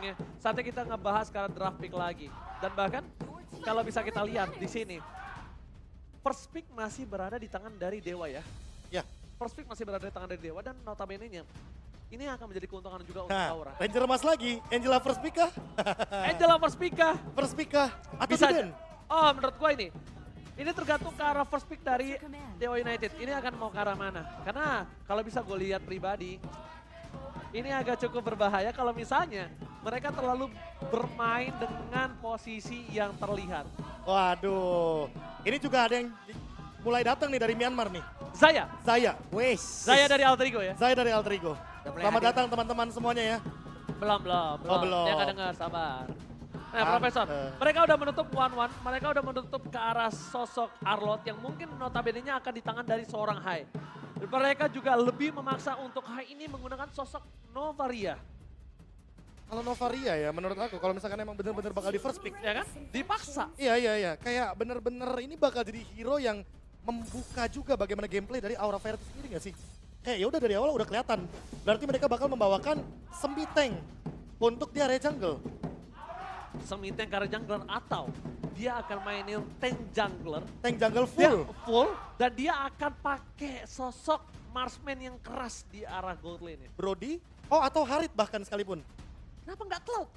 ujungnya. Saatnya kita ngebahas sekarang draft pick lagi. Dan bahkan kalau bisa kita lihat di sini. First pick masih berada di tangan dari Dewa ya. Ya. First pick masih berada di tangan dari Dewa dan notabene-nya ini akan menjadi keuntungan juga untuk Nah, Aura. Ranger Mas lagi, Angela first pick kah? Angela first pick kah? First pick kah? Atau Bisa Biden? Oh, menurut gua ini. Ini tergantung ke arah first pick dari Dewa United. Ini akan mau ke arah mana? Karena kalau bisa gue lihat pribadi, ini agak cukup berbahaya kalau misalnya mereka terlalu bermain dengan posisi yang terlihat. Waduh, ini juga ada yang mulai datang nih dari Myanmar nih. Zaya Zaya dari Alter Ego ya? Zaya dari Alter Ego. mulai Selamat hadir. datang teman-teman semuanya ya. Belum. Oh, belum. Dia nggak dengar, sabar. Nah, Tante. Profesor, mereka udah menutup 1-1, mereka udah menutup ke arah sosok Arlot yang mungkin notabene-nya akan di tangan dari seorang Hai. Dan mereka juga lebih memaksa untuk Hai ini menggunakan sosok Novaria. Kalau Novaria ya menurut aku kalau misalkan emang bener-bener bakal di first pick. Ya kan? Dipaksa. Iya. Kayak bener-bener ini bakal jadi hero yang membuka juga bagaimana gameplay dari Aura Fire itu sendiri gak sih? Kayak ya udah dari awal udah kelihatan. Berarti mereka bakal membawakan Semi Tank untuk di area jungle. Semi tank karena jungler atau dia akan mainin tank jungler. Tank jungle Dia full. full dan dia akan pakai sosok marksman yang keras di arah gold lane ya. Brody, oh atau Harit bahkan sekalipun. Kenapa nggak Cloud?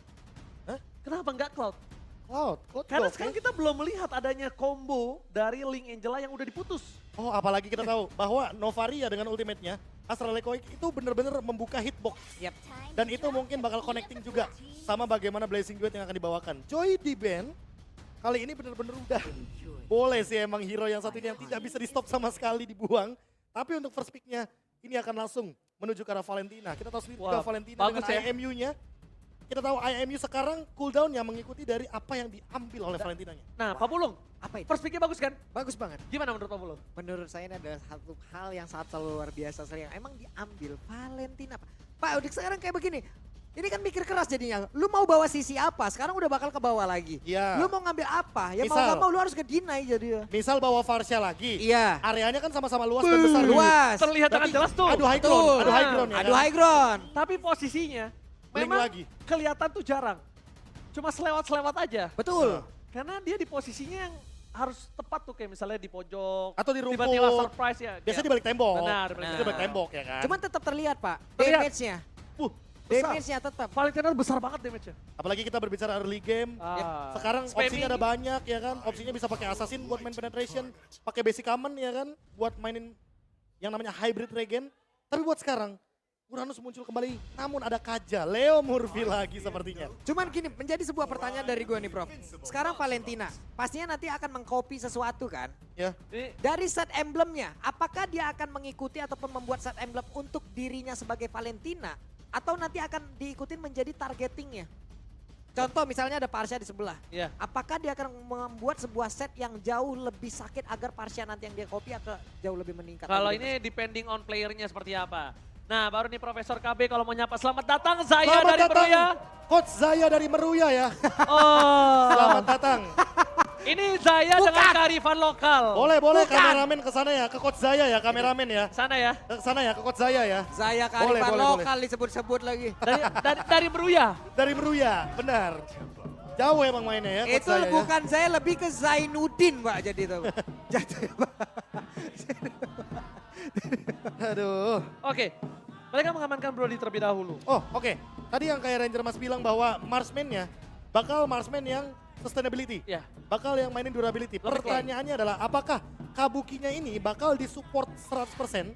Hah? Kenapa nggak Cloud? Cloud Karena oke. sekarang kita belum melihat adanya combo dari Link Angela yang udah diputus. Oh apalagi kita tahu bahwa Novaria dengan ultimate-nya, Astral Echoic itu bener-bener membuka hitbox. Yap. Dan itu mungkin bakal connecting juga sama bagaimana Blazing Duet yang akan dibawakan. Joy di band kali ini bener-bener udah boleh sih emang hero yang satu ini yang tidak bisa di stop sama sekali dibuang. Tapi untuk first pick-nya ini akan langsung menuju ke arah Valentina. Kita tahu sendiri juga Wah, Valentina bagus dengan ya. IMU-nya. Kita tahu IMU sekarang cooldown-nya mengikuti dari apa yang diambil oleh Valentinanya. Nah, Pak Pulung, Apa itu? first pick-nya bagus kan? Bagus banget. Gimana menurut Pak Pulung? Menurut saya ini adalah satu hal yang sangat luar biasa sering. Emang diambil Valentina. Pak Udik sekarang kayak begini. Ini kan mikir keras jadinya. Lu mau bawa sisi apa? Sekarang udah bakal ke bawah lagi. Iya. Lu mau ngambil apa? Ya mau Misal. gak mau lu harus ke-deny jadi. Misal bawa Varsha lagi. Iya. Areanya kan sama-sama luas dan besar. Luas. Terlihat sangat Berarti jelas tuh. Adu high Betul. ground, adu high ground ya Adu kan? high ground. Tapi posisinya Link memang lagi. kelihatan tuh jarang. Cuma selewat-selewat aja. Betul. Karena dia di posisinya yang harus tepat tuh kayak misalnya di pojok. Atau di rumput. Tiba-tiba surprise ya. Biasanya di kayak- balik tembok. Benar, Biasanya benar. di balik tembok ya kan? Cuman tetap terlihat Pak. Terlihat. Damage-nya. Besar. Damage-nya tetap. Valentina besar banget damage-nya. Apalagi kita berbicara early game. Ah. Sekarang Spamming. opsinya ada banyak ya kan. Opsinya bisa pakai assassin buat main penetration. Pakai basic common ya kan. Buat mainin yang namanya hybrid regen. Tapi buat sekarang, Uranus muncul kembali. Namun ada Kaja, Leo Murphy lagi sepertinya. Cuman gini, menjadi sebuah pertanyaan dari gue nih Prof. Sekarang Valentina, pastinya nanti akan mengcopy sesuatu kan? Ya, Ini Dari set emblemnya, apakah dia akan mengikuti ataupun membuat set emblem untuk dirinya sebagai Valentina? Atau nanti akan diikutin menjadi targetingnya? Contoh misalnya ada Parsha di sebelah. ya. Apakah dia akan membuat sebuah set yang jauh lebih sakit agar Parsha nanti yang dia copy akan jauh lebih meningkat? Kalau Lebih ini depending on playernya seperti apa. Nah baru nih Profesor KB kalau mau nyapa. Selamat datang Zaya selamat dari datang Meruya. Coach Zaya dari Meruya ya. Oh, Selamat datang. ini Zaya dengan kearifan lokal. Boleh Bukan. kameramen ke sana ya, ke Coach Zaya ya, kameramen ya. Sana ya. Ke sana ya, ke Coach Zaya ya. Zaya Boleh, kearifan boleh, lokal disebut-sebut lagi. Dari Meruya. Dari Meruya, benar. Jauh emang mainnya ya, Coach Itu Zaya ya. bukan saya, lebih ke Zainuddin Pak jadi itu. Jatuh. Aduh. Oke. Mereka mengamankan Brody terlebih dahulu. Oh oke, tadi yang kayak Ranger Mas bilang bahwa Marsman-nya bakal Marsman yang sustainability. Ya. Bakal yang mainin durability. Pertanyaannya adalah apakah Kabukinya ini bakal disupport 100%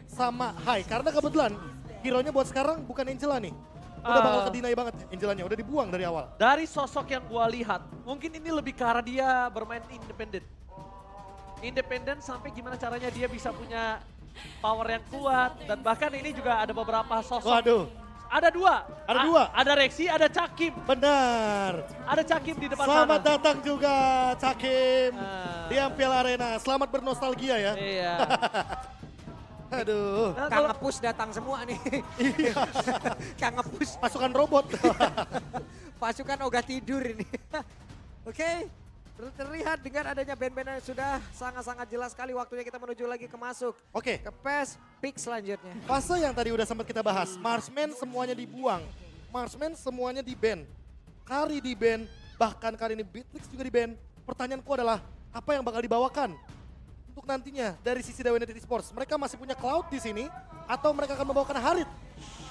sama Hai? Karena kebetulan hero-nya buat sekarang bukan Angela nih. Udah bakal ke-deny banget Angelanya, udah dibuang dari awal. Dari sosok yang gua lihat, mungkin ini lebih ke arah dia bermain independen. Independen sampai gimana caranya dia bisa punya power yang kuat. Dan bahkan ini juga ada beberapa sosok. Waduh, Ada dua. Ada dua. Ada Rexy, ada Cakim. benar. Ada Cakim di depan Selamat sana. datang juga Cakim Ah. di Ampel Arena. Selamat bernostalgia ya. Iya. Aduh. Nah, Kang kalau- Ngepus datang semua nih. Iya. Kang Ngepus, Pasukan robot. pasukan ogah tidur ini. Oke, terlihat dengan adanya band-band yang sudah sangat-sangat jelas sekali waktunya kita menuju lagi ke masuk. Oke, Ke PES pick selanjutnya. fase yang tadi udah sempat kita bahas, Marsman semuanya dibuang. Marksman semuanya di ban. Kari di ban, bahkan kali ini Beatrix juga di ban. Pertanyaanku adalah, apa yang bakal dibawakan untuk nantinya dari sisi Dewa United Esports? Mereka masih punya Cloud di sini, atau mereka akan membawakan Harit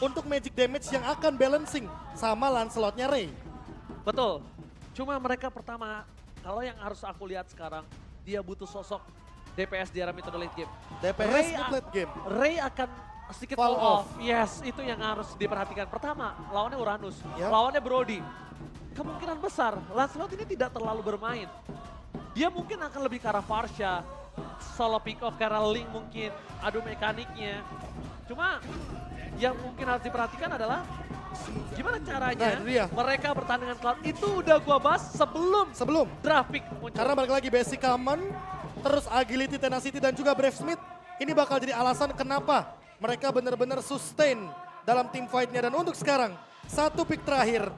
untuk magic damage yang akan balancing sama Lancelotnya Ray? Betul. Cuma mereka pertama, kalau yang harus aku lihat sekarang, dia butuh sosok DPS di era mid to late game. DPS mid late game. Ray akan sedikit Fall fall off. off. Yes, itu yang harus diperhatikan. Pertama, lawannya Uranus, Yep. lawannya Brody. Kemungkinan besar Lancelot ini tidak terlalu bermain. Dia mungkin akan lebih ke arah Farsha, solo pick off karena Link mungkin adu mekaniknya. Cuma yang mungkin harus diperhatikan adalah gimana caranya Nah, itu dia. mereka bertandingan Cloud. Itu udah gua bahas sebelum draft pick muncul. Karena balik lagi basic common, terus agility, tenacity, dan juga brave smith. Ini bakal jadi alasan kenapa mereka benar-benar sustain dalam team fight-nya. Dan untuk sekarang, satu pick terakhir,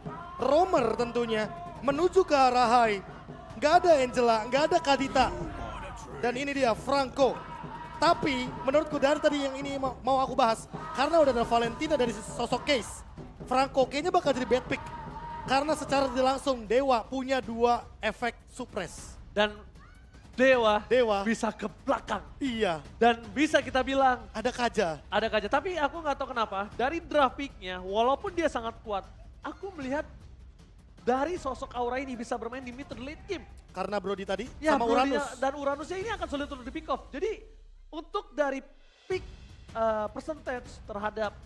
Romer tentunya menuju ke arah high. Nggak ada Angela, nggak ada Kadita. Dan ini dia Franco. Tapi menurutku dari tadi yang ini mau aku bahas, karena udah ada Valentina dari sosok Case, Franco kayaknya bakal jadi bad pick. Karena secara tidak langsung Dewa punya 2 efek suppress. Dan Dewa Dewa. bisa ke belakang. Iya, Dan bisa kita bilang ada Kaja. ada kaja. Tapi aku nggak tahu kenapa dari draft pick-nya walaupun dia sangat kuat, aku melihat dari sosok Aura ini bisa bermain di mid to late game. Karena Brody tadi Ya, sama Brody Uranus. dan Uranusnya ini akan sulit untuk di pick off. Jadi untuk dari pick percentage terhadap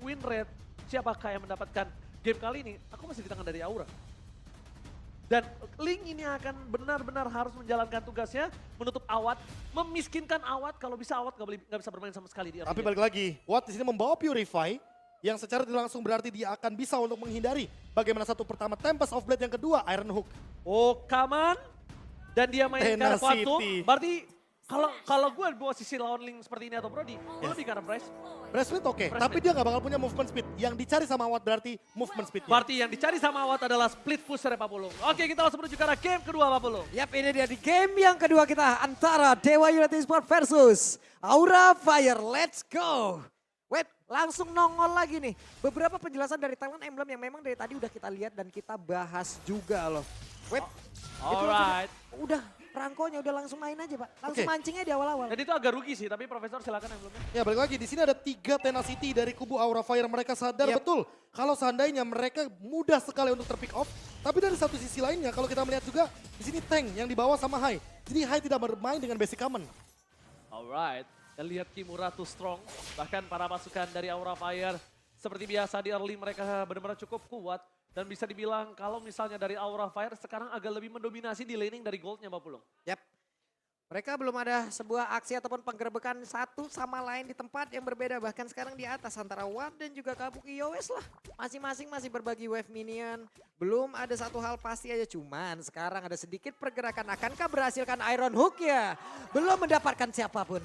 win rate, siapakah yang mendapatkan game kali ini, aku masih di tangan dari Aura. Dan Link ini akan benar-benar harus menjalankan tugasnya, menutup Awat, memiskinkan Awat, kalau bisa Awat nggak bisa bermain sama sekali di early Tapi game. balik lagi, Watt di sini membawa Purify yang secara tidak langsung berarti dia akan bisa untuk menghindari bagaimana satu pertama Tempest of Blade, yang kedua Iron Hook. Oh, Kaman. Dan dia mainkan Tenacity. Quantum. Berarti kalau gue bawa sisi lawan Link seperti ini atau Brody, gue lebih karena Bryce. Breast speed oke, Breast tapi speed. dia nggak bakal punya movement speed. Yang dicari sama Watt berarti movement speed. Berarti yang dicari sama Awat adalah split pusher Papulung. Oke, kita langsung menuju ke arah game kedua Papulung. Yap, ini dia di game yang kedua kita antara Dewa United Esports versus Aura Fire. Let's go. Wait, langsung nongol lagi nih. Beberapa penjelasan dari Talent Emblem yang memang dari tadi udah kita lihat dan kita bahas juga loh. Wait, itu Alright. udah Franco-nya udah langsung main aja Pak. Langsung Oke. mancingnya di awal-awal. Dan itu agak rugi sih, tapi Profesor silakan yang belumnya. Ya balik lagi, di sini ada 3 tenacity dari kubu Aura Fire. Mereka sadar Yep. betul kalau seandainya mereka mudah sekali untuk terpick off. Tapi dari satu sisi lainnya, kalau kita melihat juga di sini tank yang dibawa sama Hai. Jadi Hai tidak bermain dengan basic common. Alright. Dan lihat Kimura too strong. Bahkan para pasukan dari Aura Fire seperti biasa di early mereka benar-benar cukup kuat. Dan bisa dibilang kalau misalnya dari Aura Fire sekarang agak lebih mendominasi di laning dari goldnya Papulung. Yap. Mereka belum ada sebuah aksi ataupun penggerebekan satu sama lain di tempat yang berbeda. Bahkan sekarang di atas antara Watt dan juga Kabuki Yowes lah. Masing-masing masih berbagi wave minion. Belum ada satu hal pasti aja. Cuman sekarang ada sedikit pergerakan. Akankah berhasilkan Iron Hook ya? Belum mendapatkan siapapun.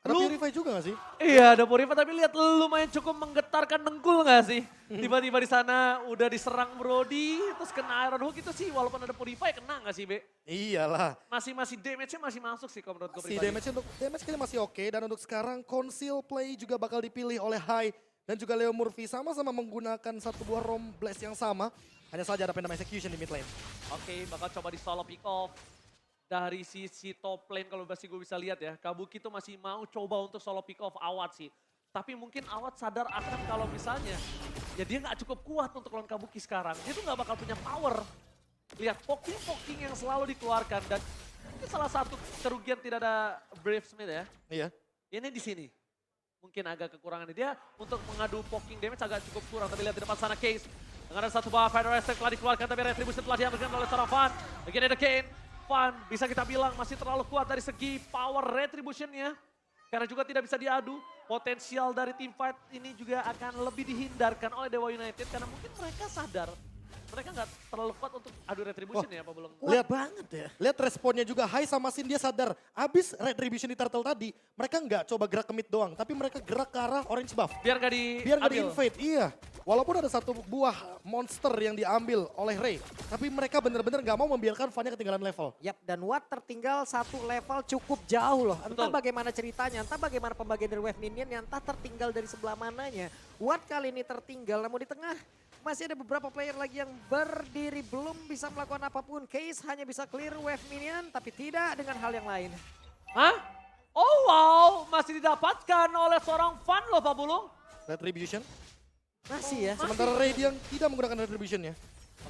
Ada Lu- Purify juga gak sih? Iya ada Purifa tapi lihat lumayan cukup menggetarkan dengkul gak sih? Tiba-tiba di sana udah diserang Brody terus kena Iron Hook itu sih walaupun ada Purify kena gak sih Be? Iyalah. Masih damage-nya masih masuk sih kalau menurut gue Si pribadi. damage kayaknya masih oke, dan untuk sekarang conceal play juga bakal dipilih oleh Hai dan juga Leo Murphy, sama-sama menggunakan satu buah Rom Blast yang sama. Hanya saja ada Pendam Execution di mid lane. Oke, bakal coba di solo pick off. Dari sisi top lane kalau masih gue bisa lihat ya, Kabuki tuh masih mau coba untuk solo pick off Awat sih. Tapi mungkin Awat sadar akan kalau misalnya, ya dia nggak cukup kuat untuk lawan Kabuki sekarang. Dia tuh nggak bakal punya power. Lihat poking yang selalu dikeluarkan dan ini salah satu kerugian tidak ada Brave Smith ya. Iya. Ini di sini. Mungkin agak kekurangan dia untuk mengadu poking damage agak cukup kurang. Tapi lihat di depan sana Case. Dengan ada satu buah Fire Attack telah dikeluarkan tapi Retribution telah diambilkan oleh seorang Van. Again ada Kane. Van bisa kita bilang masih terlalu kuat dari segi power Retribution-nya. Karena juga tidak bisa diadu. Potensial dari team fight ini juga akan lebih dihindarkan oleh Dewa United. Karena mungkin mereka sadar. Mereka nggak terlalu kuat untuk adu Retribution ya apa belum? Kuat Lihat. banget ya. Lihat responnya juga Hai sama Sin, dia sadar. Abis Retribution di turtle tadi, mereka nggak coba gerak ke mid doang, tapi mereka gerak ke arah orange buff. Biar nggak di Biar nggak di-invade, iya. Walaupun ada satu buah monster yang diambil oleh Ray, tapi mereka benar-benar nggak mau membiarkan Vanya ketinggalan level. Yap, dan Watt tertinggal satu level cukup jauh loh. Entah Betul. bagaimana ceritanya, entah bagaimana pembagian dari wave minion, entah tertinggal dari sebelah mananya. Watt kali ini tertinggal, namun di tengah masih ada beberapa player lagi yang berdiri belum bisa melakukan apapun. Case hanya bisa clear wave minion tapi tidak dengan hal yang lain. Hah? Oh wow, masih didapatkan oleh seorang fan loh Pak Bulung. Retribution. Masih ya. Sementara Radiant tidak menggunakan Retribution ya.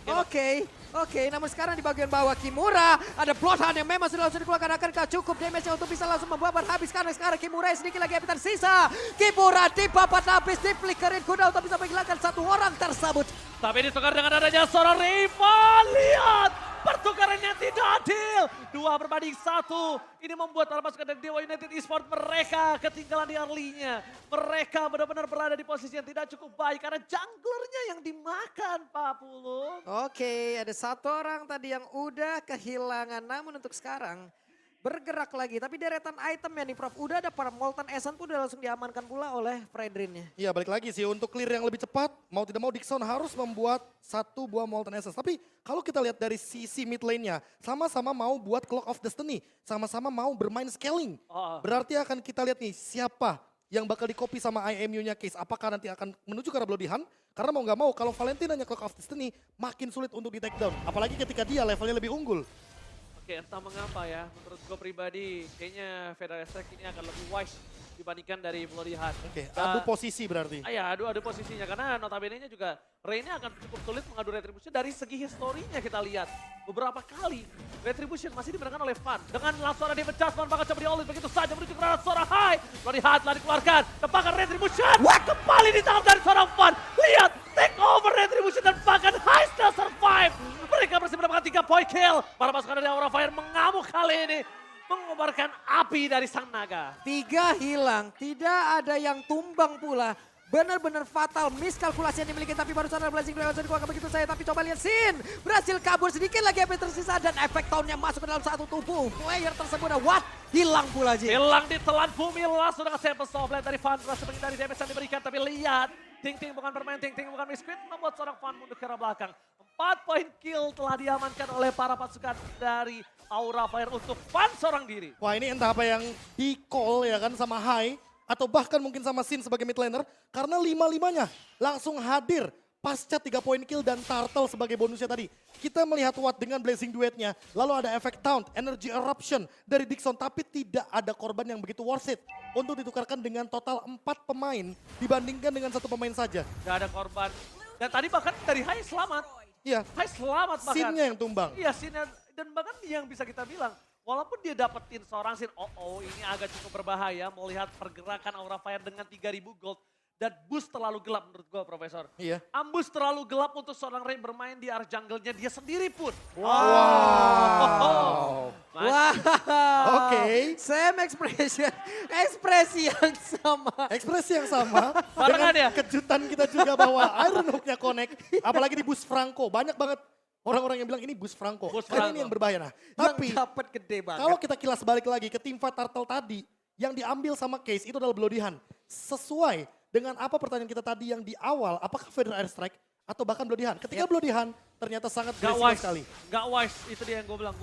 Oke, namun sekarang di bagian bawah Kimura ada Bloodhound yang memang sudah langsung dikeluarkan, akankah cukup damage-nya untuk bisa langsung membabat habis karena sekarang Kimura sedikit lagi yang tersisa. Kimura dibabat habis, diflickerin kuda untuk bisa menghilangkan satu orang tersebut. Tapi ditukar dengan adanya seorang rival. Lihat, pertukarannya tidak adil. 2 berbanding 1. Ini membuat para pasukan dari Dewa United Esports mereka ketinggalan di early-nya. Mereka benar-benar berada di posisi yang tidak cukup baik karena junglernya yang dimakan Pak Pulung. Oke, ada satu orang tadi yang udah kehilangan, namun untuk sekarang bergerak lagi. Tapi deretan itemnya nih Prof, udah ada para Molten Essence pun udah langsung diamankan pula oleh Fredrinnya. Iya balik lagi sih untuk clear yang lebih cepat mau tidak mau Dixon harus membuat 1 buah Molten Essence. Tapi kalau kita lihat dari sisi mid lane-nya sama-sama mau buat Clock of Destiny. Sama-sama mau bermain scaling. Berarti akan kita lihat nih siapa yang bakal di-copy sama IMU-nya Case. Apakah nanti akan menuju ke arah Bloody Hunt? Karena mau nggak mau kalau Valentinanya Clock of Destiny makin sulit untuk di take down. Apalagi ketika dia levelnya lebih unggul. Oke, entah mengapa ya, menurut gue pribadi kayaknya Federal Strike ini akan lebih wise dibandingkan dari Bloody Hunt. Oke, adu posisi berarti. Ya, adu posisinya karena notabene-nya juga Reyna akan cukup sulit mengadu Retribution dari segi historinya kita lihat. Beberapa kali Retribution masih dimenangkan oleh Fan. Dengan langsung ada damage Jasmine bakal coba di-all begitu saja menuju ke arah seorang Hai. Bloody Hunt telah dikeluarkan, tepakan Retribution. Kembali ditangkap dari seorang Fan. Lihat, take over Retribution dan bahkan Hai still survive. Mereka berhasil mendapatkan 3 point kill. Para pasukan dari Aura Fire mengamuk kali ini. Mengobarkan api dari sang naga. 3 hilang, tidak ada yang tumbang pula. Benar-benar fatal miskalkulasi yang dimiliki, tapi baru sadar Blazing Blade langsung dikeluarkan begitu saya. Tapi coba lihat Sin, berhasil kabur sedikit lagi apa yang tersisa dan efek tahunnya masuk ke dalam satu tubuh player tersebut. What? Hilang pula Ji. Hilang di telan bumi langsung dengan sample softline dari Fan. Berhasil menghindari damage yang diberikan, tapi lihat. Ting-ting bukan bermain, ting-ting bukan misfit, membuat seorang Fan mundur ke arah belakang. 4 point kill telah diamankan oleh para pasukan dari Aura Fire untuk Fan seorang diri. Wah ini entah apa yang di-call ya kan sama Hai. Atau bahkan mungkin sama Sin sebagai mid laner. Karena 5-5-nya langsung hadir pasca 3 point kill dan Turtle sebagai bonusnya tadi. Kita melihat Watt dengan Blazing Duetnya. Lalu ada efek Taunt, Energy Eruption dari Dixon. Tapi tidak ada korban yang begitu worth it. Untuk ditukarkan dengan total 4 pemain dibandingkan dengan 1 pemain saja. Gak ada korban. Dan tadi bahkan dari Hai selamat. Iya, Hai selamat bahkan. Sinnya yang tumbang. Iya, Sinnya. Dan bahkan yang bisa kita bilang, walaupun dia dapetin seorang Sin, ini agak cukup berbahaya melihat pergerakan Aura Fire dengan 3.000 gold. Dan boost terlalu gelap menurut gue Profesor. Iya. Ambus terlalu gelap untuk seorang Ray bermain di arah jungle-nya dia sendiri pun. Wow. Wow. Oke. Same expression, ekspresi yang sama. Ekspresi yang sama Barengan dengan ya? kejutan kita juga bahwa Iron Hook-nya connect. Apalagi di Boost Franco. Banyak banget orang-orang yang bilang ini Boost Franco. Boost Karena Franco. ini yang berbahaya. Nah, Yang tapi dapat gede banget. kalau kita kilas balik lagi ke tim Fight Turtle tadi, yang diambil sama Case itu adalah Bloody Hunt. Sesuai dengan apa pertanyaan kita tadi yang di awal, apakah Federal Airstrike atau bahkan Bloody Hunt? Ketika Bloody Hunt ternyata sangat Gak beresiko wise, sekali. gak wise. Itu dia yang gue bilang.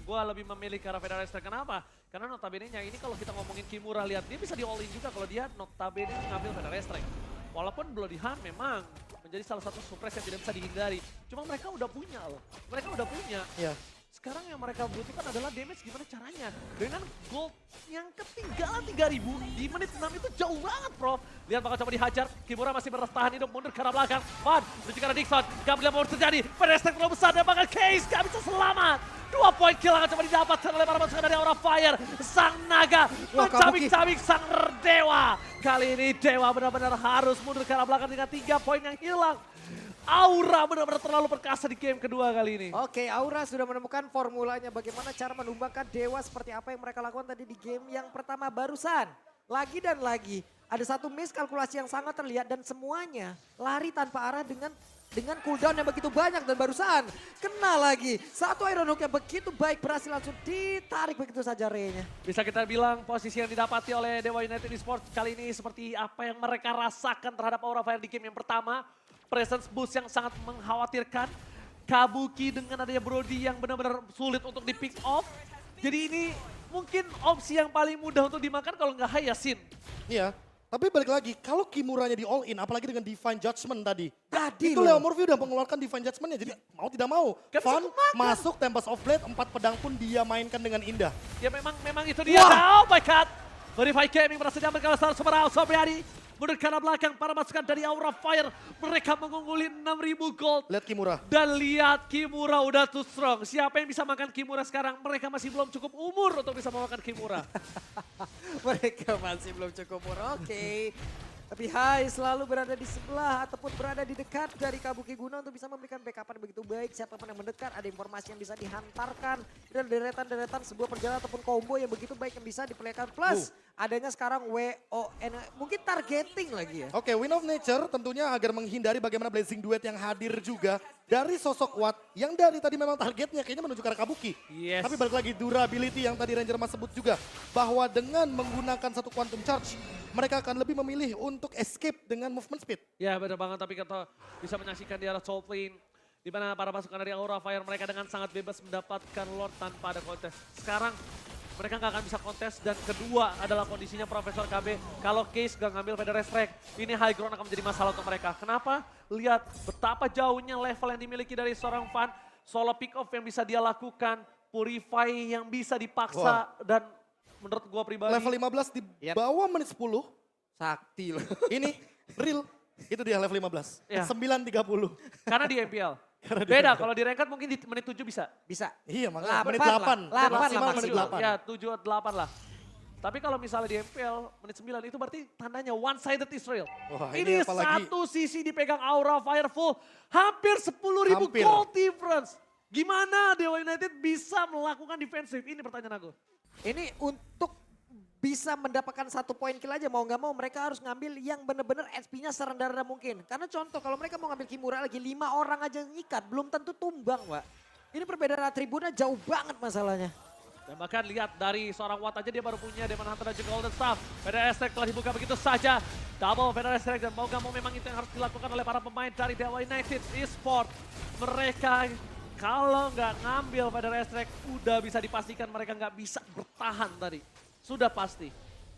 Gue lebih memilih ke arah Federal Strike. Kenapa? Karena notabene-nya ini kalau kita ngomongin Kimura, lihat dia bisa di all in juga kalau dia notabene ngambil Federal Strike. Walaupun Bloody Hunt memang menjadi salah satu suppress yang tidak bisa dihindari. Cuma mereka udah punya loh. Mereka udah punya. Iya. Sekarang yang mereka butuhkan adalah damage gimana caranya. Dengan gold yang ketinggalan 3.000 di menit 6 itu jauh banget Prof. Lihat bakal coba dihajar, Kimura masih bertahan hidup mundur ke arah belakang. Van, menuju ke arah Dixon, gak boleh mau terjadi. Pedestek terlalu besar dan bakal Case gak bisa selamat. 2 point kill akan coba didapatkan oleh para pasukan dari Aura Fire. Sang naga mencabik-cabik sang dewa. Kali ini dewa benar-benar harus mundur ke arah belakang dengan 3 poin yang hilang. Aura benar-benar terlalu perkasa di game kedua kali ini. Oke, Aura sudah menemukan formulanya bagaimana cara menumbangkan dewa seperti apa yang mereka lakukan tadi di game yang pertama barusan. Lagi dan lagi, ada satu miskalkulasi yang sangat terlihat dan semuanya lari tanpa arah dengan cooldown yang begitu banyak dan barusan kena lagi. Satu Iron Hook yang begitu baik berhasil langsung ditarik begitu saja Ray-nya. Bisa kita bilang posisi yang didapati oleh Dewa United Esports kali ini seperti apa yang mereka rasakan terhadap Aura Fire di game yang pertama. Presence boost yang sangat mengkhawatirkan. Kabuki dengan adanya Brody yang benar-benar sulit untuk di pick off. Jadi ini mungkin opsi yang paling mudah untuk dimakan kalau nggak Hai ya Sin. Iya. Tapi balik lagi, kalau Kimuranya di all in, apalagi dengan Divine Judgment tadi. Tadi Itu loh. Leo Morphy udah mengeluarkan Divine Judgment-nya, jadi mau tidak mau. Gak bisa Fun kemakan. masuk Tempest of Blade, 4 pedang pun dia mainkan dengan indah. Ya memang itu dia. Wah. Oh my god. Verify Gaming berhasil diambil oleh Star Super Sobriadi. Mundur ke arah belakang para masukan dari Aura Fire. Mereka mengungguli 6.000 gold. Lihat Kimura. Dan lihat Kimura udah too strong. Siapa yang bisa makan Kimura sekarang? Mereka masih belum cukup umur untuk bisa memakan Kimura. Mereka masih belum cukup umur, oke. Tapi Hai selalu berada di sebelah ataupun berada di dekat dari Kabuki Guna untuk bisa memberikan backupan begitu baik. Siapapun yang mendekat ada informasi yang bisa dihantarkan. Dan deretan-deretan sebuah perjalanan ataupun combo yang begitu baik yang bisa diperlihatkan. Plus adanya sekarang WON, mungkin targeting lagi ya. Oke, Wind of Nature tentunya agar menghindari bagaimana Blazing Duet yang hadir juga dari sosok Watt yang dari tadi memang targetnya kayaknya menuju ke arah Kabuki. Yes. Tapi balik lagi durability yang tadi Ranger Mas sebut juga bahwa dengan menggunakan satu Quantum Charge mereka akan lebih memilih untuk escape dengan movement speed. Ya benar banget, tapi kita bisa menyaksikan di arah Soul Plane. Di mana para pasukan dari Aura Fire mereka dengan sangat bebas mendapatkan Lord tanpa ada kontes. Sekarang mereka nggak akan bisa kontes dan kedua adalah kondisinya Profesor KB. Kalau Case gak ngambil Feather Strike, ini high ground akan menjadi masalah untuk mereka. Kenapa? Lihat betapa jauhnya level yang dimiliki dari seorang Fan. Solo pick off yang bisa dia lakukan, Purify yang bisa dipaksa dan menurut gua pribadi. Level 15 di bawah menit 10, Sakti loh. ini real. Itu dia level 15, Ya. 9.30. Karena di MPL. Karena di Beda, MPL. kalau di ranked mungkin di menit 7 bisa. Bisa. Iya makanya 8 menit lah. 8, 8 lah maksimal menit maksimal. 8. Ya 7 8 lah. Tapi kalau misalnya di MPL menit 9 itu berarti tandanya one sided Israel. Wah, ini ini apalagi- satu sisi dipegang Aura Fire full. Hampir 10.000 Hampir. gold difference. Gimana Dewa United bisa melakukan defensif? Ini pertanyaan aku. Ini untuk bisa mendapatkan 1 poin kill aja mau nggak mau mereka harus ngambil yang benar-benar SP-nya serendah-rendah mungkin. Karena contoh kalau mereka mau ngambil Kimura lagi 5 orang aja ngikat belum tentu tumbang Pak. Ini perbedaan atributnya jauh banget masalahnya. Dan bahkan lihat dari seorang Watt aja dia baru punya Demon Hunter dan juga Golden Staff. Feather Strike telah dibuka begitu saja. Double Feather Strike dan mau gak mau memang itu yang harus dilakukan oleh para pemain dari Dewa United Esports. Mereka kalau nggak ngambil Feather Strike udah bisa dipastikan mereka nggak bisa bertahan tadi. Sudah pasti.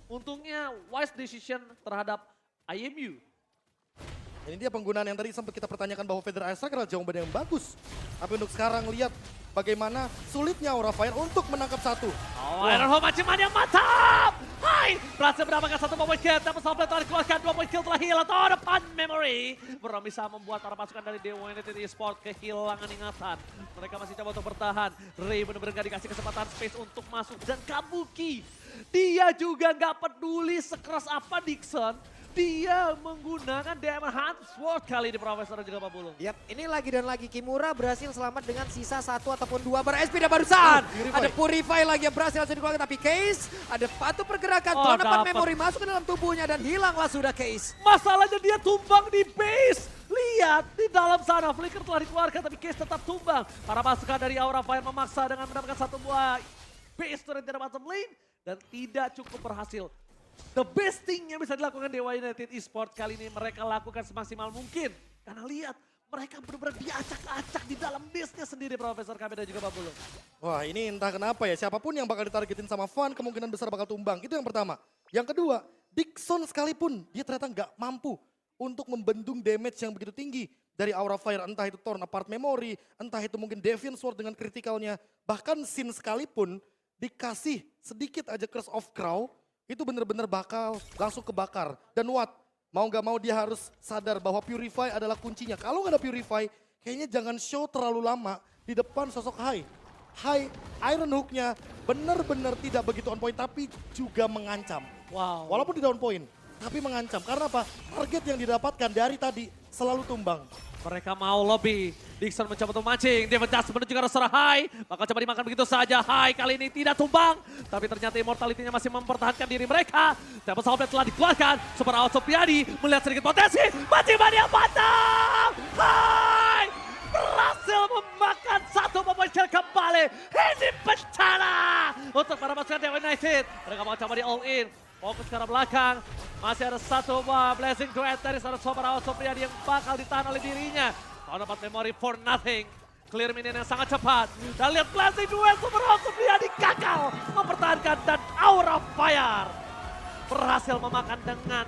Untungnya wise decision terhadap IMU. Ini dia penggunaan yang tadi sempat kita pertanyakan bahwa Feather Strike adalah jawaban yang bagus. Tapi untuk sekarang lihat bagaimana sulitnya Aura Fire untuk menangkap satu. Oh, Iron Home Maciman yang mantap! Hai! Berhasil mendapatkan 1 poin kill, tapi Soulblade telah dikeluarkan, 2 poin kill telah hilang. Oh, depan memory. Belum bisa membuat para pasukan dari Dewa United Esports kehilangan ingatan. Mereka masih coba untuk bertahan. Ray benar-benar gak dikasih kesempatan space untuk masuk. Dan Kabuki, dia juga gak peduli sekeras apa Dixon. Dia menggunakan Diamond Hunt Sword kali ini Profesor dan juga Pak Bulu. Yap, ini lagi dan lagi Kimura berhasil selamat dengan sisa 1 ataupun 2 ber-SP dan barusan. Purify. Ada Purify lagi yang berhasil langsung dikeluarkan tapi Case ada patu pergerakan. Oh, Tuan dapat dapat. memori masuk ke dalam tubuhnya dan hilanglah sudah Case. Masalahnya dia tumbang di base. Lihat di dalam sana Flicker telah dikeluarkan tapi Case tetap tumbang. Para pasukan dari Aura Fire memaksa dengan mendapatkan 1 buah base turret dari bottom lane dan tidak cukup berhasil. The best thing yang bisa dilakukan Dewa United Esports kali ini mereka lakukan semaksimal mungkin. Karena lihat mereka benar-benar diacak-acak di dalam base-nya sendiri Profesor KB dan juga Pak Bulu. Wah ini entah kenapa ya, siapapun yang bakal ditargetin sama Fan kemungkinan besar bakal tumbang. Itu yang pertama. Yang kedua, Dixon sekalipun dia ternyata nggak mampu untuk membendung damage yang begitu tinggi dari Aura Fire. Entah itu Torn Apart Memory, entah itu mungkin Deviant Sword dengan kritikalnya. Bahkan Sin sekalipun dikasih sedikit aja Curse of Crow, itu bener-bener bakal langsung kebakar. Dan Watt, mau gak mau dia harus sadar bahwa Purify adalah kuncinya. Kalau gak ada Purify, kayaknya jangan show terlalu lama di depan sosok Hai. Hai, Iron Hook-nya bener-bener tidak begitu on point, tapi juga mengancam. Wow. Walaupun di down point, tapi mengancam. Karena apa? Target yang didapatkan dari tadi selalu tumbang. Mereka mau lobby. Dixon mencoba untuk mancing. Devon Dust menuju ke arah seorang Hai. Bakal coba dimakan begitu saja. Hai kali ini tidak tumbang. Tapi ternyata immortality-nya masih mempertahankan diri mereka. Tapi Soulblade telah dikeluarkan. Super Out Sopriadi melihat sedikit potensi. Maciman yang mantap. Hai berhasil memakan 1 poin kill kembali. Ini bencana untuk para pasukan Dewa United. Mereka mau coba di all in. Fokus ke arah belakang. Masih ada 1 buah Blazing Duet dari seorang Super Out Sopriadi yang bakal ditahan oleh dirinya. Kalau dapat memori for nothing. Clear minion yang sangat cepat. Dan lihat Blazing Duet Super Out Sopriadi gagal mempertahankan dan Aura Fire berhasil memakan dengan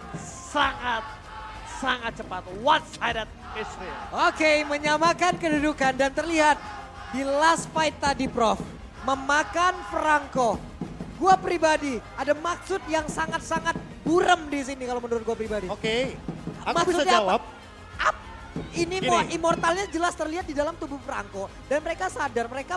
sangat cepat. One-sided Israel. Oke, menyamakan kedudukan dan terlihat di last fight tadi Prof. Memakan Franco. Gua pribadi ada maksud yang sangat-sangat buram di sini kalau menurut gua pribadi. Oke, aku bisa Maksudnya jawab. Ini Gini. immortalnya jelas terlihat di dalam tubuh Franco. Dan mereka sadar mereka